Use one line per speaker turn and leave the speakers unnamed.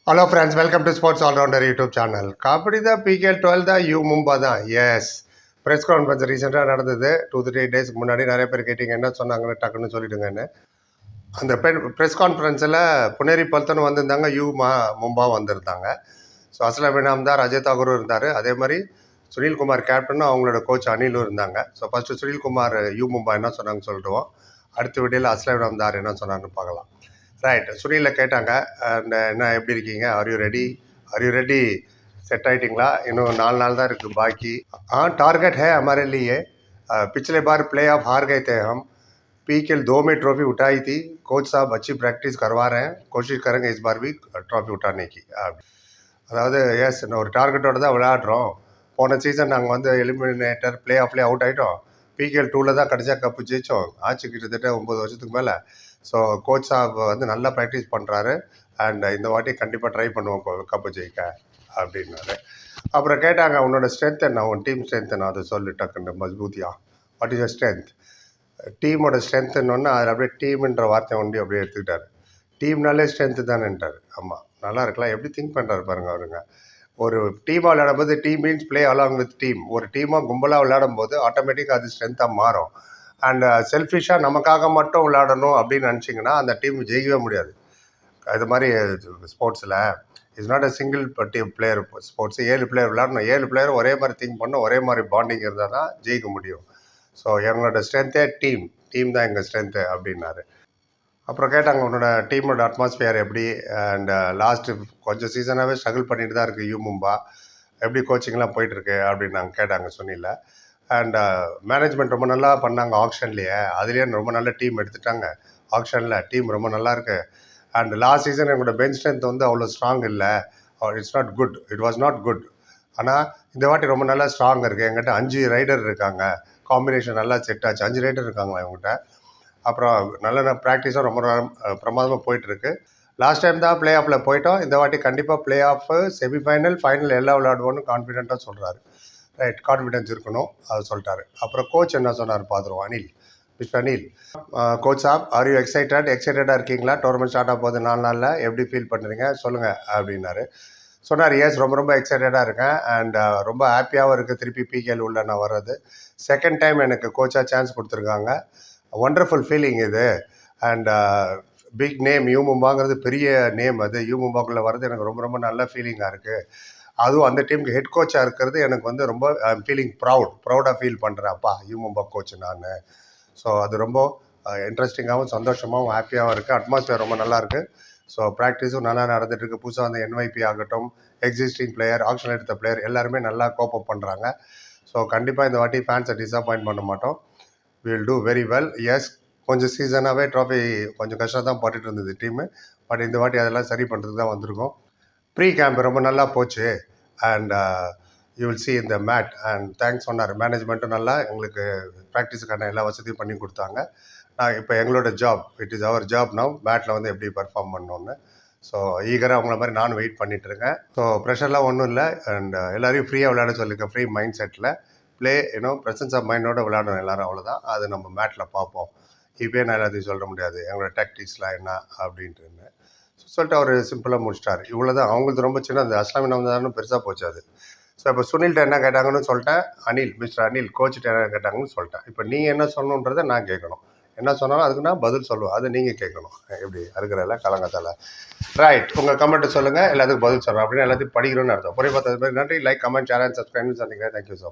Hello friends, welcome to sports allrounder YouTube channel. Kabaddi தான் PKL 12 தான் you Mumba தான். S, press conference ரீசெண்டாக நடந்தது. 2-3 டேஸ்க்கு முன்னாடி நிறைய பேர் கேட்டிங்க என்ன சொன்னாங்கன்னு டக்குன்னு சொல்லிவிடுங்கன்னு. அந்த ப்ரெஸ் கான்ஃபரன்ஸில் புனேரி பல்தனும் வந்திருந்தாங்க, மும்பா வந்திருந்தாங்க. ஸோ அஸ்லாம் இனாம்தார், அஜய் தாகூரும் இருந்தார். அதே மாதிரி சுனில்குமார் கேப்டனும் அவங்களோட கோச் அனிலும் இருந்தாங்க. So first Sunil Kumar you Mumba என்ன சொன்னாங்கன்னு சொல்லிடுவோம். அடுத்த வீடியோவில் அஸ்லாம் இனாம்தார் என்ன சொன்னாங்கன்னு பார்க்கலாம். ரைட், சுனிலில் கேட்டாங்க, அண்ட் என்ன எப்படி இருக்கீங்க, ஆர் யூ ரெடி செட் ஆகிட்டிங்களா, இன்னும் 4 நாள் தான் இருக்குது பாக்கி. टारगेट है हमारे लिए. पिछले बार प्ले ऑफ हार गए थे हम. पीकेएल 2 में ट्रॉफी उठाई थी. कोच साहब अच्छी प्रैक्टिस करवा रहे हैं, कोशिश करेंगे इस बार भी ट्रॉफी उठाने की. அதாவது எஸ், ஒரு டார்கெட்டோடு தான் விளையாடுறோம். போன சீசன் நாங்கள் வந்து எலிமினேட்டர் பிளே ஆஃப்லேயே அவுட் ஆகிட்டோம். பிகேஎல் 2ல் தான் கடைசியாக கப்பு ஜெயித்தோம். ஆச்சு கிட்டத்தட்ட 9 வருஷத்துக்கு மேலே. ஸோ கோச் சாப் வந்து நல்லா ப்ராக்டிஸ் பண்ணுறாரு. அண்ட் இந்த வாட்டி கண்டிப்பாக ட்ரை பண்ணுவோம் கப்பு ஜெயிக்க அப்படின்னாரு. அப்புறம் கேட்டாங்க, உன்னோட ஸ்ட்ரென்த் என்ன, உன் டீம் ஸ்ட்ரென்த் என்ன, அதை சொல்லு டக்குன்னு மஸ்பூத்தியா. What is your strength? டீமோட ஸ்ட்ரென்த்துன்னு அதில் அப்படியே டீம்ன்ற வார்த்தை ஒண்டி அப்படியே எடுத்துக்கிட்டாரு. டீம்னாலே ஸ்ட்ரென்த்து தானேன்ட்டார். ஆமாம், நல்லா இருக்கலாம். எப்படி திங்க் பண்ணுறாரு பாருங்க அவருங்க. ஒரு டீமாக விளையாடும்போது team means play along with team. ஒரு டீமாக கும்பலாக விளையாடும் போது ஆட்டோமேட்டிக்காக அது ஸ்ட்ரென்த்தாக மாறும். அண்ட் செல்ஃபிஷாக நமக்காக மட்டும் விளையாடணும் அப்படின்னு நினச்சிங்கன்னா அந்த டீம் ஜெயிக்கவே முடியாது. இது மாதிரி ஸ்போர்ட்ஸில் it's not a single team player. Sports 7 player விளையாடணும். 7 பிளேயர் ஒரே மாதிரி திங்க் பண்ணணும், ஒரே மாதிரி பாண்டிங் இருந்தால் தான் ஜெயிக்க முடியும். ஸோ எங்களோட ஸ்ட்ரென்த்தே டீம் தான் எங்கள் ஸ்ட்ரென்த்து அப்படின்னாரு. அப்புறம் கேட்டாங்க, உன்னோட டீமோட அட்மாஸ்பியர் எப்படி, அண்ட் லாஸ்ட்டு கொஞ்சம் சீசனாகவே ஸ்ட்ரகிள் பண்ணிட்டு தான் இருக்குது யூ மும்பா, எப்படி கோச்சிங்லாம் போயிட்டுருக்கு அப்படின்னு நாங்கள் கேட்டாங்க சுனிலில். அண்ட் மேனேஜ்மெண்ட் ரொம்ப நல்லா பண்ணாங்க ஆக்ஷன்லேயே. அதுலேயே ரொம்ப நல்ல டீம் எடுத்துட்டாங்க. ஆக்ஷனில் டீம் ரொம்ப நல்லா இருக்குது. அண்ட் லாஸ்ட் சீசன் எங்களோட பெஞ்ச் ஸ்ட்ரென்த் வந்து அவ்வளோ ஸ்ட்ராங் இல்லை. It was not good. ஆனால் இந்த வாட்டி ரொம்ப நல்லா ஸ்ட்ராங் இருக்குது. எங்கிட்ட 5 ரைடர் இருக்காங்க. காம்பினேஷன் நல்லா செட் ஆச்சு. 5 ரைடர் இருக்காங்களா இவங்ககிட்ட. அப்புறம் நல்ல ப்ராக்டிஸும் ரொம்ப பிரமாதமாக போயிட்டுருக்கு. லாஸ்ட் டைம் தான் பிளே ஆஃபில் போயிட்டோம். இந்த வாட்டி கண்டிப்பாக பிளே ஆஃபு, செமிஃபைனல், ஃபைனல் எல்லாம் விளையாடுவோன்னு கான்ஃபிடென்ட்டாக சொல்கிறாரு. ரைட், கான்ஃபிடென்ஸ் இருக்கணும், அது சொல்லிட்டாரு. அப்புறம் கோச் என்ன சொன்னார் பார்த்துருவோம். மிஸ்டர் அனில், கோச் சாப், ஆர் யூ எக்ஸைட்டடாக இருக்கீங்களா? டோர்னமெண்ட் ஸ்டார்ட் ஆக போகுது 4 நாளில், எப்படி ஃபீல் பண்ணுறீங்க சொல்லுங்கள் அப்படின்னாரு. சொன்னார், எஸ், ரொம்ப எக்ஸைட்டடாக இருக்கேன். அண்ட் ரொம்ப ஹாப்பியாகவும் இருக்குது திருப்பி பிகேஎல் உள்ள நான் வர்றது. செகண்ட் டைம் எனக்கு கோச்சாக சான்ஸ் கொடுத்துருக்காங்க. ஒண்டர்ஃபுல் ஃபீலிங் இது. அண்ட் பிக் நேம் யூ மும்பாங்கிறது பெரிய நேம். அது யூ மும்பாக்குள்ளே வர்றது எனக்கு ரொம்ப நல்ல ஃபீலிங்காக இருக்குது. அதுவும் அந்த டீமுக்கு ஹெட் கோச்சாக இருக்கிறது எனக்கு வந்து ரொம்ப ஃபீலிங் ப்ரௌடாக ஃபீல் பண்ணுறேன். அப்பா யூ மும்பா கோச் நான். ஸோ அது ரொம்ப இன்ட்ரெஸ்டிங்காகவும் சந்தோஷமாகவும் ஹாப்பியாகவும் இருக்குது. அட்மாஸ்பியர் ரொம்ப நல்லாயிருக்கு. ஸோ ப்ராக்டிஸும் நல்லா நடந்துகிட்ருக்கு. புதுசாக வந்து என்ஒய்பி ஆகட்டும், எக்ஸிஸ்டிங் பிளேயர், ஆக்ஷன் எடுத்த பிளேயர் எல்லாருமே நல்லா கோப்பப் பண்ணுறாங்க. ஸோ கண்டிப்பாக இந்த வாட்டி ஃபேன்ஸை டிசப்பாயின்ட் பண்ண மாட்டோம். Will do very well. Yes, கொஞ்சம் சீசனாகவே ட்ராஃபி கொஞ்சம் கஷ்டம் தான் பட்டுட்டு இருந்தது டீமு. பட் இந்த வாட்டி அதெல்லாம் சரி பண்ணுறதுக்கு தான் வந்திருக்கோம். ப்ரீ கேம்ப் ரொம்ப நல்லா போச்சு. அண்ட் யூ வில் சி இந்த மேட். அண்ட் தேங்க்ஸ் சொன்னார். மேனேஜ்மெண்ட்டும் நல்லா எங்களுக்கு ப்ராக்டிஸுக்கான எல்லா வசதியும் பண்ணி கொடுத்தாங்க. நான் இப்போ எங்களோட job, it is our job now, battle வந்து எப்படி பர்ஃபார்ம் பண்ணணுன்னு. ஸோ ஈகராக அவங்கள மாதிரி நானும் வெயிட் பண்ணிகிட்ருக்கேன். ஸோ ப்ரெஷர்லாம் ஒன்றும் இல்லை. அண்ட் எல்லோரையும் ஃப்ரீயாக விளையாட சொல்லியிருக்கேன். ஃப்ரீ மைண்ட் செட்டில் ப்ளே, ப்ரெசன்ஸ் ஆஃப் மைண்டோட விளையாடணும் எல்லோரும், அவ்வளோதான். அது நம்ம மேட்டில் பார்ப்போம். இப்போயே நான் எல்லாத்தையும் சொல்ல முடியாது எங்களோட டாக்டிக்ஸ்லாம் என்ன அப்படின்ட்டு சொல்லிட்டு அவர் சிம்பிளாக முடிச்சிட்டார். இவ்வளோ தான். அவங்களுக்கு ரொம்ப சின்ன, அந்த அஸ்லாம் இனாம்தார்னு பெருசாக போச்சு அது. ஸோ இப்போ சுனில்கிட்ட என்ன கேட்டாங்கன்னு சொல்லிட்டேன். மிஸ்டர் அனில் கோச்சிட்ட என்ன கேட்டாங்கன்னு சொல்லிட்டேன். இப்போ நீங்கள் என்ன சொல்லணுன்றதை நான் கேட்கணும். என்ன சொன்னாலும் அதுக்கு நான் பதில் சொல்லுவேன். அது நீங்கள் கேட்கணும். எப்படி இருக்கிறதில்ல கலங்கத்தால். ரைட், உங்கள் கமெண்ட்டை சொல்லுங்கள், எல்லாத்துக்கும் பதில் சொல்கிறேன் அப்படின்னு எல்லாத்தையும் படிக்கணும்னு அர்த்தம். புரிய பார்த்தது மாதிரி நன்றி. லைக், கமெண்ட், ஷேர் அண்ட் சப்ஸ்கிரைப்னு சொன்னீங்க. Thank you so much.